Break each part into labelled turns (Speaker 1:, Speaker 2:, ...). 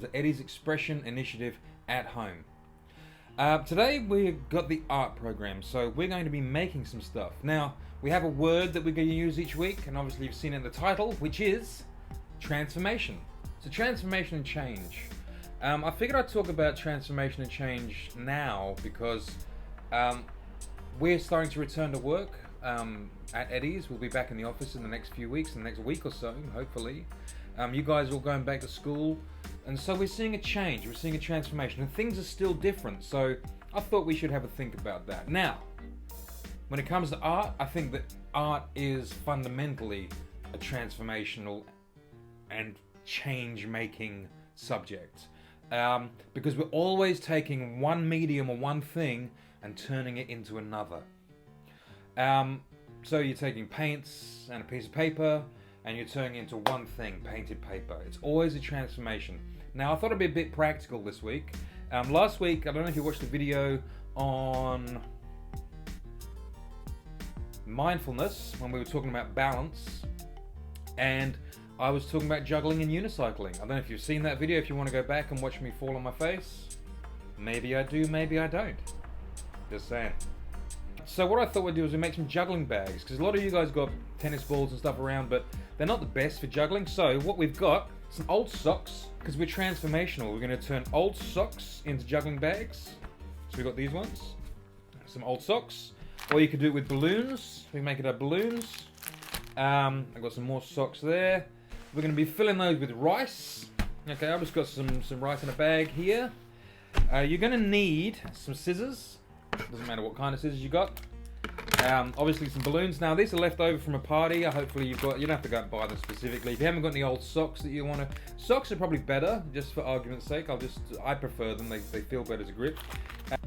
Speaker 1: welcome to EDYS Expression initiative at home. Today we've got the art program, so we're going to be making some stuff. Now, we have a word that we're going to use each week, and obviously you've seen it in the title, which is transformation. So transformation and change. I figured I'd talk about transformation and change now because we're starting to return to work at EDYS. We'll be back in the office in the next few weeks, in the next week or so, hopefully. You guys are all going back to school, and so we're seeing a change, we're seeing a transformation, and things are still different, so I thought we should have a think about that. Now, when it comes to art, I think that art is fundamentally a transformational and change-making subject, because we're always taking one medium or one thing and turning it into another. So you're taking paints and a piece of paper, and you're turning it into one thing, painted paper. It's always a transformation. Now, I thought I'd be a bit practical this week. Last week, I don't know if you watched the video on mindfulness when we were talking about balance, and I was talking about juggling and unicycling. I don't know if you've seen that video. If you want to go back and watch me fall on my face, maybe I do, maybe I don't. Just saying. So what I thought we'd do is we make some juggling bags, because a lot of you guys got tennis balls and stuff around, but they're not the best for juggling. So what we've got, some old socks, because we're transformational. We're going to turn old socks into juggling bags. So we've got these ones, some old socks. Or you could do it with balloons. We can make it out of balloons. I've got some more socks there. We're going to be filling those with rice. Okay, I've just got some rice in a bag here. You're going to need some scissors. Doesn't matter what kind of scissors you got. Obviously some balloons. Now these are left over from a party. Hopefully you don't have to go and buy them specifically. If you haven't got any old socks that you want to... Socks are probably better, just for argument's sake. I prefer them. They feel better as a grip.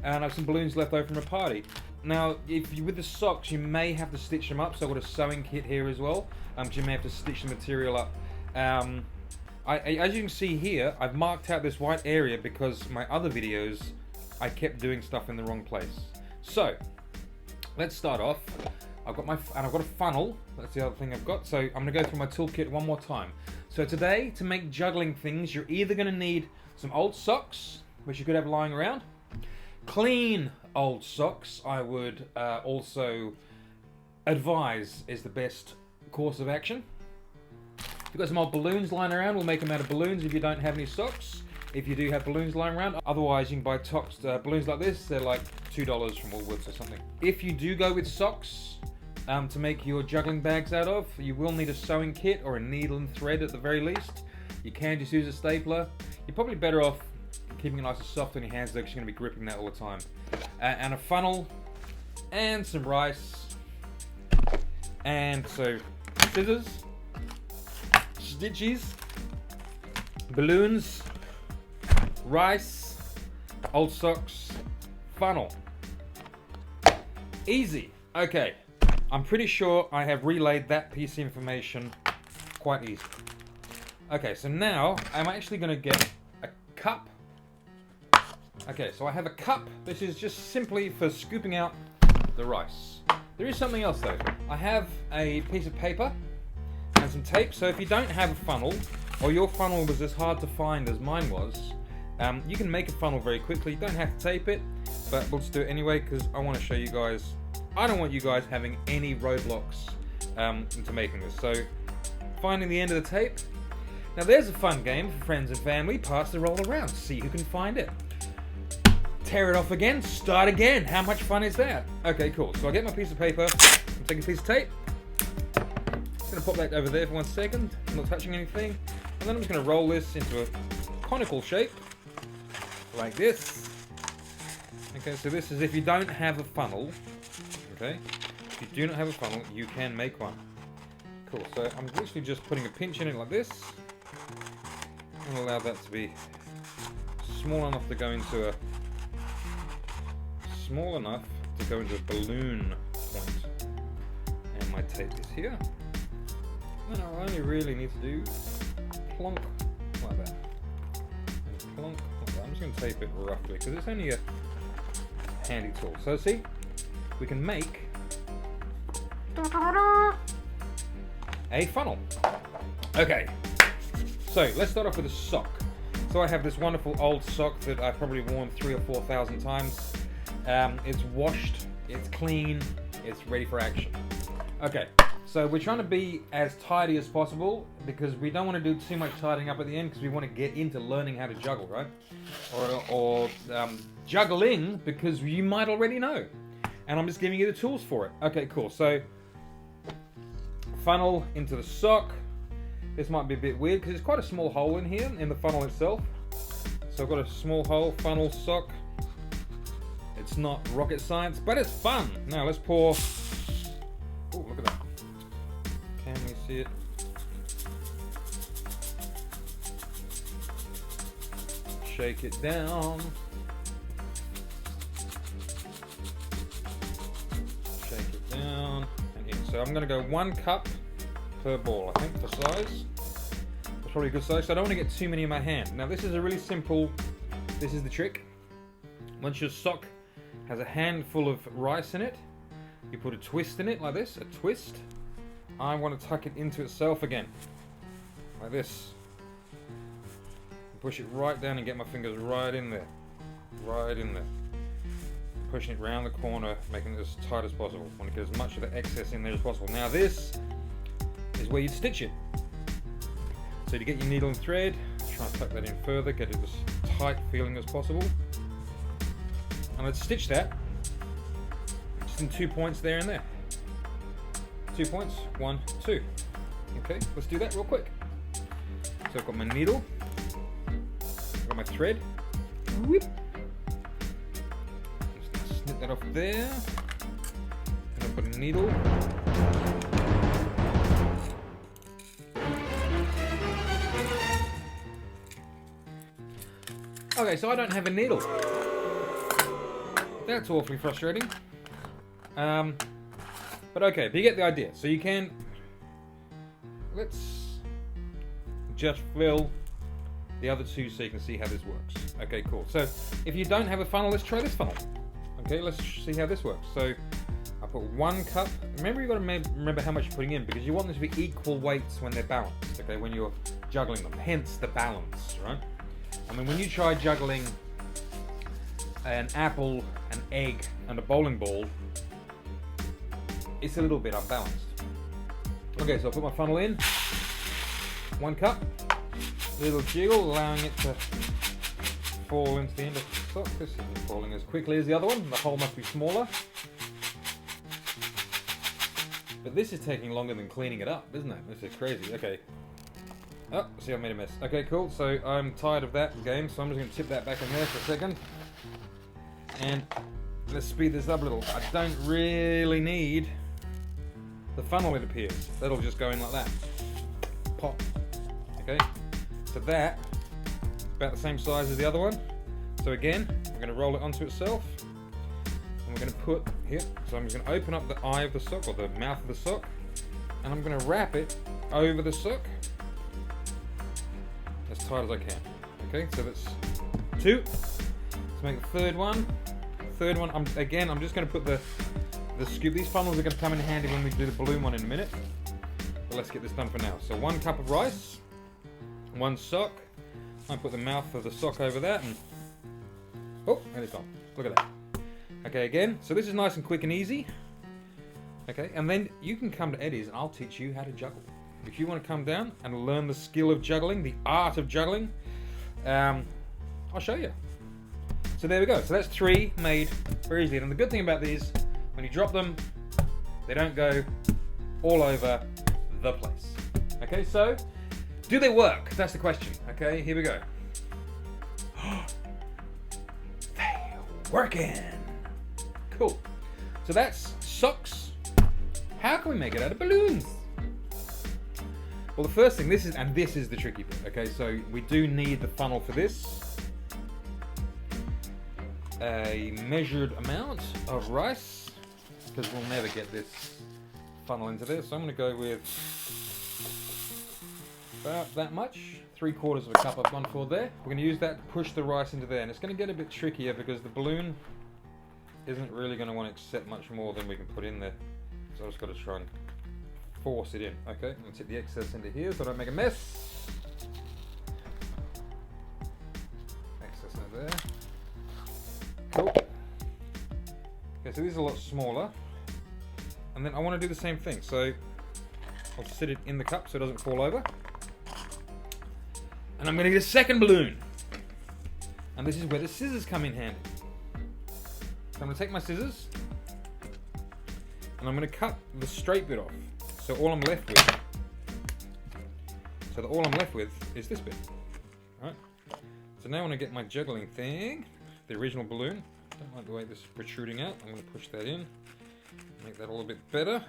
Speaker 1: And I have some balloons left over from a party. Now, with the socks, you may have to stitch them up. So I've got a sewing kit here as well. You may have to stitch the material up. As you can see here, I've marked out this white area because my other videos, I kept doing stuff in the wrong place. So, let's start off. I've got a funnel. That's the other thing I've got. So I'm going to go through my toolkit one more time. So today, to make juggling things, you're either going to need some old socks, which you could have lying around. Clean old socks, I would also advise, is the best course of action. If you've got some old balloons lying around, we'll make them out of balloons if you don't have any socks. If you do have balloons lying around. Otherwise, you can buy balloons like this. They're like $2 from Woolworths or something. If you do go with socks to make your juggling bags out of, you will need a sewing kit or a needle and thread at the very least. You can just use a stapler. You're probably better off keeping it nice and soft on your hands though, because you're going to be gripping that all the time. And a funnel, and some rice, and so scissors, stitches, balloons, rice, old socks, funnel. Easy. Okay, I'm pretty sure I have relayed that piece of information quite easy. Okay, so now I'm actually going to get a cup. Okay, so I have a cup. This is just simply for scooping out the rice. There is something else though. I have a piece of paper and some tape. So if you don't have a funnel, or your funnel was as hard to find as mine was, you can make a funnel very quickly. You don't have to tape it, but we'll just do it anyway because I want to show you guys. I don't want you guys having any roadblocks into making this. So finding the end of the tape. Now there's a fun game for friends and family. Pass the roll around. See who can find it. Tear it off again. Start again. How much fun is that? Okay, cool. So I get my piece of paper. I'm taking a piece of tape. Just going to pop that over there for 1 second. I'm not touching anything. And then I'm just going to roll this into a conical shape. Like this. Okay, so this is if you don't have a funnel. Okay, if you do not have a funnel, you can make one. Cool, so I'm literally just putting a pinch in it like this. And allow that to be small enough to go into a balloon point. And my tape is here. And I only really need to do plonk like that. And plonk like that. I'm just going to tape it roughly because it's only a handy tool. So see, we can make a funnel. Okay, so let's start off with a sock. So I have this wonderful old sock that I've probably worn 3,000 or 4,000 times. It's washed, it's clean, it's ready for action. Okay, so we're trying to be as tidy as possible because we don't want to do too much tidying up at the end because we want to get into learning how to juggle, right? Or juggling, because you might already know. And I'm just giving you the tools for it. Okay, cool. So funnel into the sock. This might be a bit weird because there's quite a small hole in here in the funnel itself. So I've got a small hole, funnel, sock. It's not rocket science, but it's fun. Now let's pour. Oh, look at that. Can we see it? Shake it down. Shake it down and in. So I'm going to go 1 cup per ball, I think, for size. That's probably a good size. So I don't want to get too many in my hand. Now this is a really simple, this is the trick. Once your sock has a handful of rice in it, you put a twist in it like this, a twist. I want to tuck it into itself again, like this. Push it right down and get my fingers right in there. Right in there. Pushing it round the corner, making it as tight as possible. I want to get as much of the excess in there as possible. Now this is where you stitch it. So to get your needle and thread, try and tuck that in further, get it as tight feeling as possible. And let's stitch that just in 2 points there and there. 2 points, 1, 2. Okay, let's do that real quick. So I've got my needle, I've got my thread. Whoop. Just snip that off there. And I've got a needle. Okay, so I don't have a needle. That's awfully frustrating. But okay, but you get the idea. So you can, let's just fill the other two so you can see how this works. Okay, cool. So if you don't have a funnel, let's try this funnel. Okay, let's see how this works. So I put 1 cup. Remember, you've got to remember how much you're putting in because you want them to be equal weights when they're balanced, okay, when you're juggling them, hence the balance, right? I mean, when you try juggling an apple, an egg, and a bowling ball, it's a little bit unbalanced. Okay, so I'll put my funnel in. 1 cup. Little jiggle, allowing it to fall into the end of the sock. This isn't falling as quickly as the other one. The hole must be smaller. But this is taking longer than cleaning it up, isn't it? This is crazy. Okay. Oh, see, I made a mess. Okay, cool. So I'm tired of that game, so I'm just going to tip that back in there for a second. And let's speed this up a little. I don't really need the funnel, it appears. That'll just go in like that. Pop. Okay. So that is about the same size as the other one. So again, we're going to roll it onto itself. And we're going to put here. So I'm just going to open up the eye of the sock, or the mouth of the sock. And I'm going to wrap it over the sock as tight as I can. Okay, so that's 2. Let's make the third one. I'm just going to put the scoop. These funnels are going to come in handy when we do the balloon one in a minute. But let's get this done for now. So 1 cup of rice, 1 sock. I put the mouth of the sock over that, and oh, and it's gone. Look at that. Okay, again. So this is nice and quick and easy. Okay, and then you can come to EDYS and I'll teach you how to juggle. If you want to come down and learn the skill of juggling, the art of juggling, I'll show you. So there we go. So that's 3 made very easily. And the good thing about these, when you drop them, they don't go all over the place. Okay, so do they work? That's the question. Okay, here we go. They're working. Cool. So that's socks. How can we make it out of balloons? Well, the first thing, this is the tricky bit. Okay, so we do need the funnel for this. A measured amount of rice, because we'll never get this funnel into this. So I'm going to go with about that much. 3/4 of a cup I've gone for there. We're going to use that to push the rice into there. And it's going to get a bit trickier because the balloon isn't really going to want to accept much more than we can put in there. So I've just got to try and force it in. Okay, I'm going to tip the excess into here so I don't make a mess. there. Cool. Okay, so these are a lot smaller. And then I want to do the same thing. So I'll sit it in the cup so it doesn't fall over. And I'm going to get a second balloon. And this is where the scissors come in handy. So I'm going to take my scissors and I'm going to cut the straight bit off. So all I'm left with is this bit. Alright. So now when I get my juggling thing, the original balloon, I don't like the way this is protruding out. I'm going to push that in, make that a little bit better.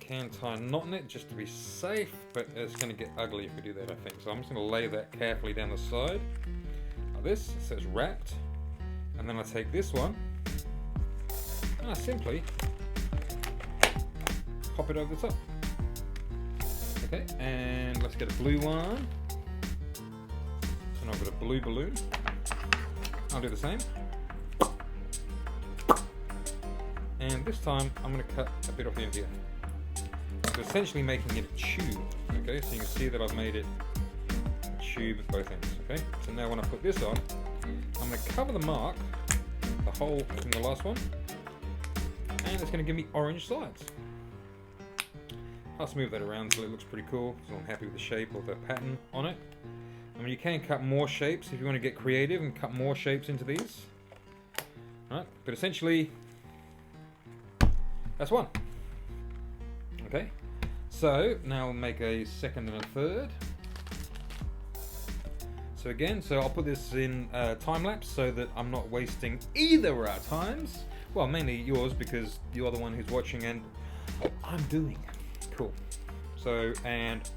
Speaker 1: Can tie a knot in it just to be safe, but it's going to get ugly if we do that, I think. So I'm just going to lay that carefully down the side, like this, so it's wrapped. And then I take this one, and I simply pop it over the top. Okay, and let's get a blue one. So now I've got a blue balloon. I'll do the same. And this time I'm going to cut a bit off the end here. So essentially making it a tube. Okay, so you can see that I've made it a tube at both ends. Okay, so now when I put this on, I'm going to cover the mark, the hole in the last one, and it's going to give me orange sides. I'll smooth that around so it looks pretty cool, so I'm happy with the shape of the pattern on it. I mean, you can cut more shapes if you want to get creative and cut more shapes into these. Right, but essentially, that's one. Okay, so now we'll make a second and a third. So again, I'll put this in time lapse so that I'm not wasting either of our times. Well, mainly yours because you're the one who's watching and I'm doing. Cool. So, and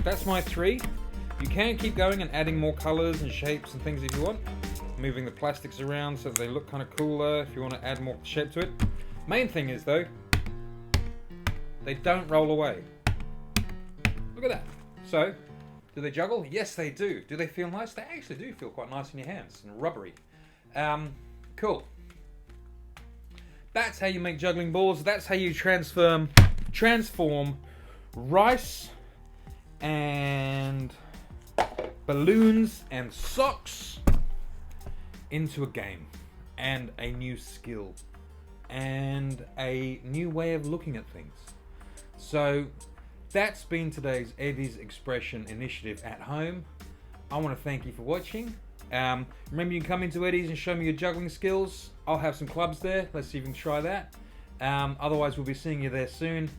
Speaker 1: that's my three. You can keep going and adding more colors and shapes and things if you want. Moving the plastics around so that they look kind of cooler if you want to add more shape to it. Main thing is though, they don't roll away. Look at that. So, do they juggle? Yes, they do. Do they feel nice? They actually do feel quite nice in your hands and rubbery. Cool. That's how you make juggling balls. That's how you transform rice and balloons and socks into a game and a new skill and a new way of looking at things. So that's been today's EDYS Expression initiative at home. I want to thank you for watching. Remember, you can come into EDYS and show me your juggling skills. I'll have some clubs there. Let's see if we can try that. Otherwise, we'll be seeing you there soon.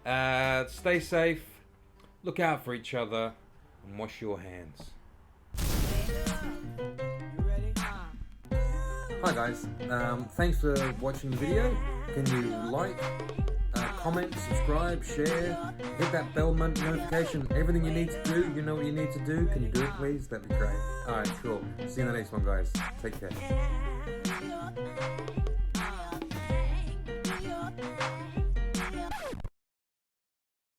Speaker 1: Stay safe. Look out for each other and wash your hands. Hi guys, thanks for watching the video. Can you like, comment, subscribe, share, hit that bell notification, everything you need to do, you know what you need to do. Can you do it please? That'd be great. Alright, cool. See you in the next one guys. Take care.